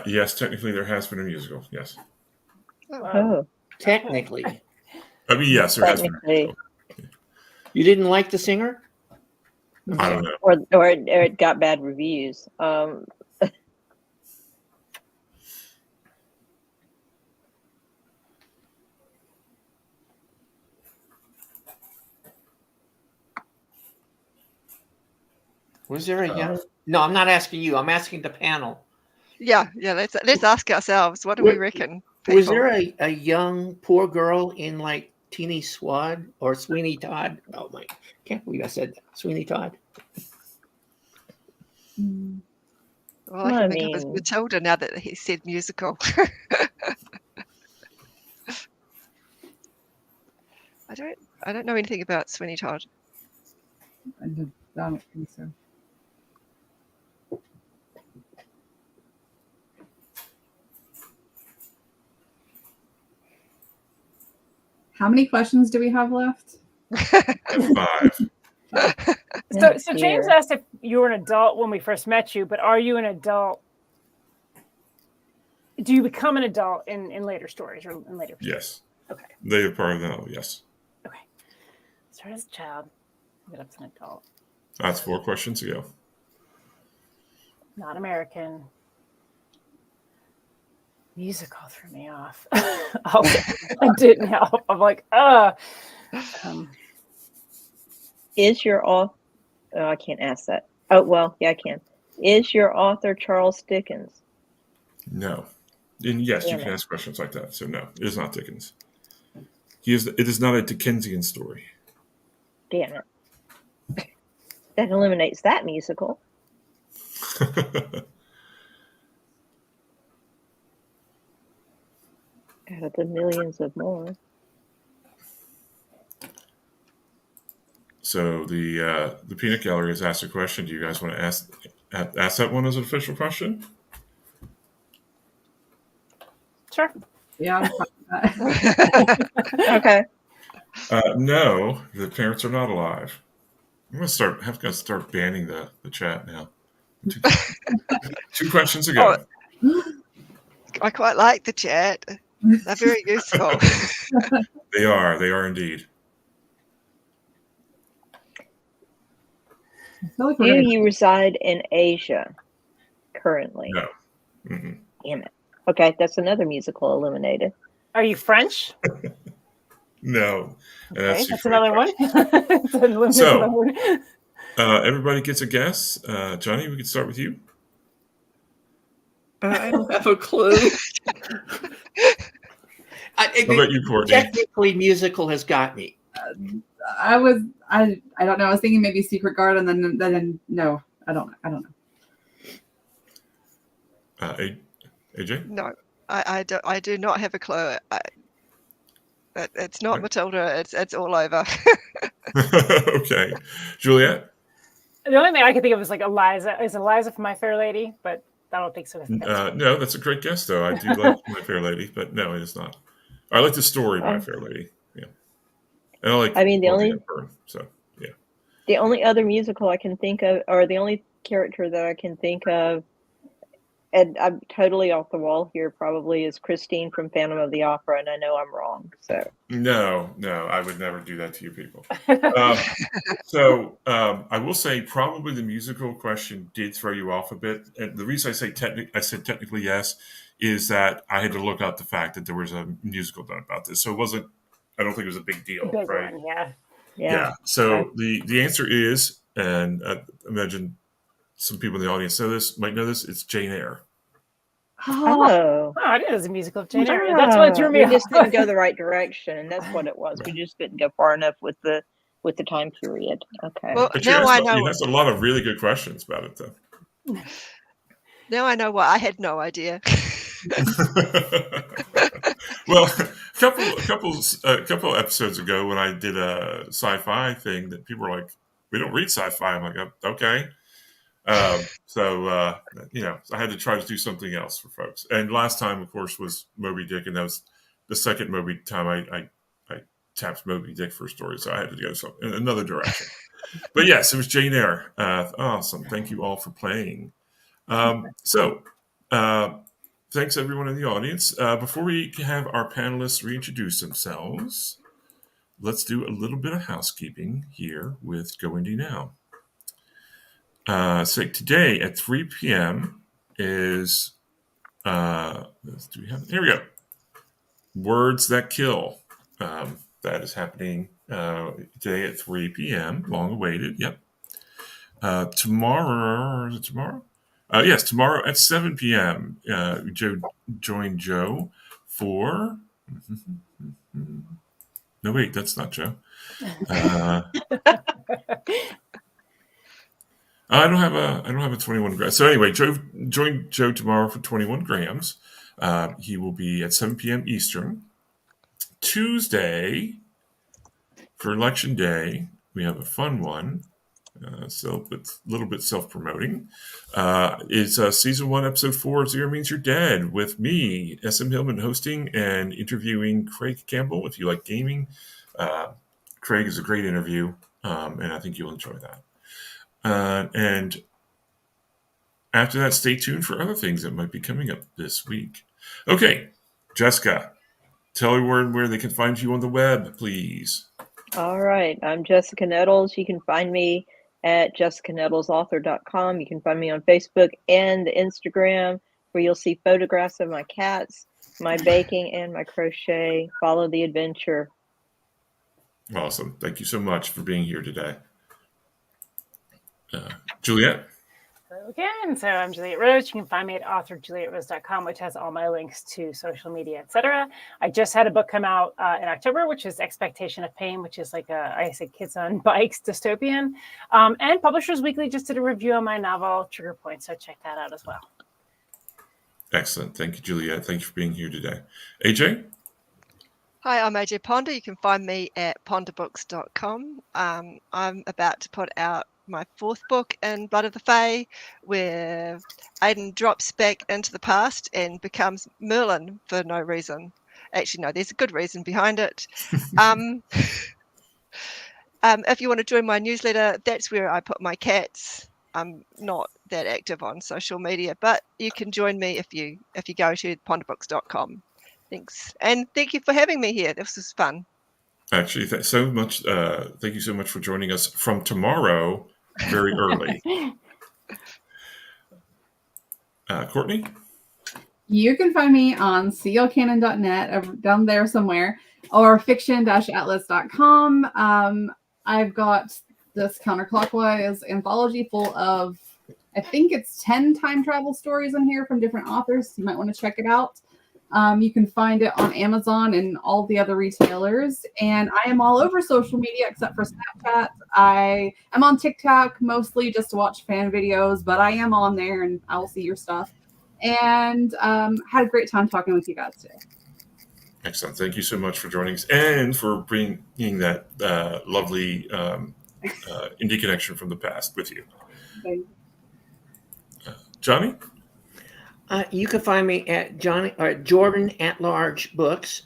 Yes, technically there has been a musical. Yes. Oh. Technically. I mean, yes, there has been a Technically. musical. You didn't like the singer? I don't know. Or it got bad reviews. Was there a young... No, I'm not asking you. I'm asking the panel. Yeah. Let's ask ourselves. What do we reckon? Was people? there a young poor girl in like Teeny Swad or Sweeney Todd? Oh my! Can't believe I said that. Sweeney Todd. Well, I can think of as Matilda now that he said musical. I don't know anything about Sweeney Todd. I don't think so. How many questions do we have left? 5. So James asked if you were an adult when we first met you, but are you an adult? Do you become an adult in later stories or in later? Yes. Okay. They are part of the novel. Yes. Okay. Start as a child, get up to an adult. That's 4 questions to go. Not American. Musical threw me off. It didn't help. I'm like, Is your author? Oh, I can't ask that. Oh well, yeah, I can. Is your author Charles Dickens? No. And yes, you can ask questions like that. So no, it is not Dickens. It is not a Dickensian story. Damn it. That eliminates that musical. Out of the millions of more. So the Peanut Gallery has asked a question. Do you guys want to ask that one as an official question? sure. Yeah. I'm fine with that. Okay. No, the parents are not alive. I'm gonna start banning the chat now. 2 questions ago. I quite like the chat. They're very useful. They are indeed. feel like Do we're gonna you reside in Asia currently? No. Mm-mm. Damn it. Okay, that's another musical eliminated. Are you French? No. And Okay, your that's first another one. question. It's an eliminated So- one. Everybody gets a guess. Johnny, we can start with you. I don't have a clue. How about you, Courtney? Technically, musical has got me. I don't know. I was thinking maybe Secret Garden, then no, I don't know. AJ? No, I do not have a clue. It's not Right. Matilda. It's all over. Okay. Juliet? The only thing I could think of is like Eliza. Is Eliza from My Fair Lady? But I don't think so. No, that's a great guess, though. I do like My Fair Lady, but no, it is not. I like the story My Fair Lady. Yeah. And I like I mean, the Lord of only- Hepburn, so, yeah. The only other musical I can think of, or the only character that I can think of, and I'm totally off the wall here, probably is Christine from Phantom of the Opera, and I know I'm wrong. So No, I would never do that to you people. I will say probably the musical question did throw you off a bit. And the reason I said technically yes is that I had to look up the fact that there was a musical done about this. So it wasn't, I don't think it was a big deal, Big right? one, yeah. yeah. So the answer is, and I imagine some people in the audience might know this, it's Jane Eyre. Oh. Oh, it is a musical of Jane Eyre. That's what threw me We off. just didn't go the right direction, and that's what it was. We just didn't go far enough with the time period. Okay. Well, But now I know. you asked a lot of really good questions about it, though. Now I know why I had no idea. Well, a couple episodes ago when I did a sci-fi thing, that people were like, "We don't read sci-fi." I'm like, "Okay." I had to try to do something else for folks. And last time, of course, was Moby Dick, and that was the second Moby time I tapped Moby Dick for a story, so I had to go in another direction. But yes, it was Jane Eyre. Awesome. Thank you all for playing. Thanks everyone in the audience. Before we have our panelists reintroduce themselves, let's do a little bit of housekeeping here with Go Indie Now. So today at 3 p.m. is, here we go. Words That Kill. That is happening today at 3 p.m. Long awaited. Yep. Tomorrow, is it tomorrow? Yes, tomorrow at 7 p.m. Join Joe for. No, wait, that's not Joe. I don't have a 21 grams. So anyway, join Joe tomorrow for 21 grams. He will be at 7 p.m. Eastern. Tuesday for Election Day, we have a fun one. So it's a little bit self-promoting. It's season 1, episode 4 of Zero Means You're Dead with me, SM Hillman, hosting and interviewing Craig Campbell. If you like gaming, Craig is a great interview, and I think you'll enjoy that. And after that, stay tuned for other things that might be coming up this week. Okay, Jessica, tell everyone where they can find you on the web, please. All right. I'm Jessica Nettles. You can find me at jessicanettlesauthor.com. You can find me on Facebook and Instagram, where you'll see photographs of my cats, my baking, and my crochet. Follow the adventure. Awesome. Thank you so much for being here today. Juliet? Hello again. So I'm Juliet Rose. You can find me at authorjulietrose.com, which has all my links to social media, etc. I just had a book come out in October, which is Expectation of Pain, which is like kids on bikes dystopian. And Publishers Weekly just did a review on my novel, Trigger Point. So check that out as well. Excellent. Thank you, Juliet. Thank you for being here today. AJ? Hi, I'm AJ Ponder. You can find me at ponderbooks.com. I'm about to put out my 4th book in Blood of the Fae, where Aiden drops back into the past and becomes Merlin for no reason. Actually, no, there's a good reason behind it. If you want to join my newsletter, that's where I put my cats. I'm not that active on social media, but you can join me if you go to ponderbooks.com. Thanks. And thank you for having me here. This was fun. Actually, thank you so much for joining us from tomorrow very early. Courtney? You can find me on clcannon.net, down there somewhere, or fiction-atlas.com. I've got this counterclockwise anthology full of, I think it's 10 time travel stories in here from different authors. You might want to check it out. You can find it on Amazon and all the other retailers. And I am all over social media except for Snapchat. I am on TikTok mostly just to watch fan videos, but I am on there and I will see your stuff. And had a great time talking with you guys today. Excellent. Thank you so much for joining us and for bringing that lovely indie connection from the past with you. Thank you. Johnny? You can find me at Jordan at Large Books.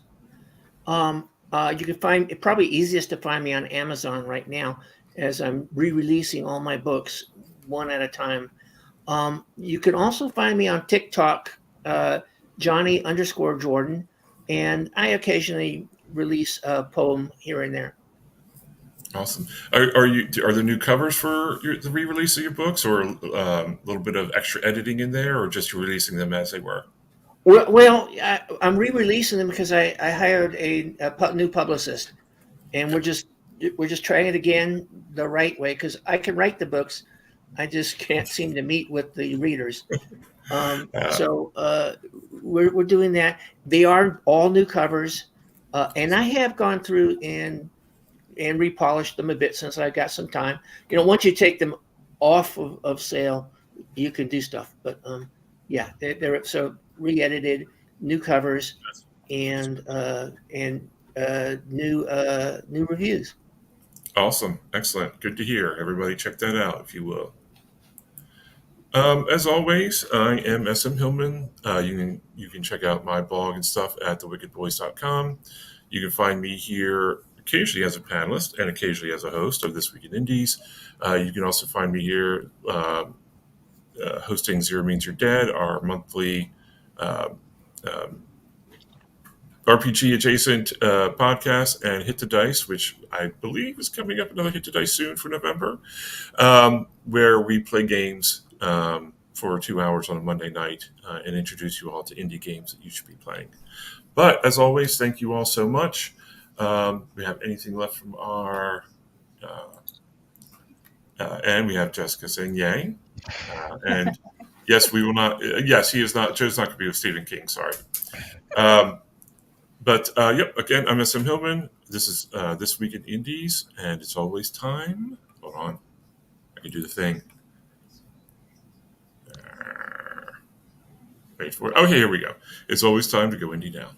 You can find it probably easiest to find me on Amazon right now as I'm re-releasing all my books one at a time. You can also find me on TikTok, Johnny_Jordan, and I occasionally release a poem here and there. Awesome. Are there new covers for the re-release of your books, or a little bit of extra editing in there, or just releasing them as they were? Well, I'm re-releasing them because I hired a new publicist, and we're just trying it again the right way because I can write the books. I just can't seem to meet with the readers. So we're doing that. They are all new covers, and I have gone through and repolished them a bit since I got some time. Once you take them off of sale, you can do stuff. But yeah, they're so re-edited, new covers, and new reviews. Awesome. Excellent. Good to hear. Everybody check that out if you will. As always, I am SM Hillman. You can check out my blog and stuff at thewickedboys.com. You can find me here occasionally as a panelist and occasionally as a host of This Week in Indies. You can also find me here hosting Zero Means You're Dead, our monthly RPG adjacent podcast, and Hit the Dice, which I believe is coming up another Hit the Dice soon for November, where we play games for 2 hours on a Monday night and introduce you all to indie games that you should be playing. But as always, thank you all so much. We have anything left from our and we have Jessica saying yay. And yes, we will not. Yes, he is not. Joe's not going to be with Stephen King. Sorry. But yep. Again, I'm SM Hillman. This is This Week in Indies, and it's always time. Hold on, I can do the thing. Wait for it. Oh, here we go. It's always time to go indie now.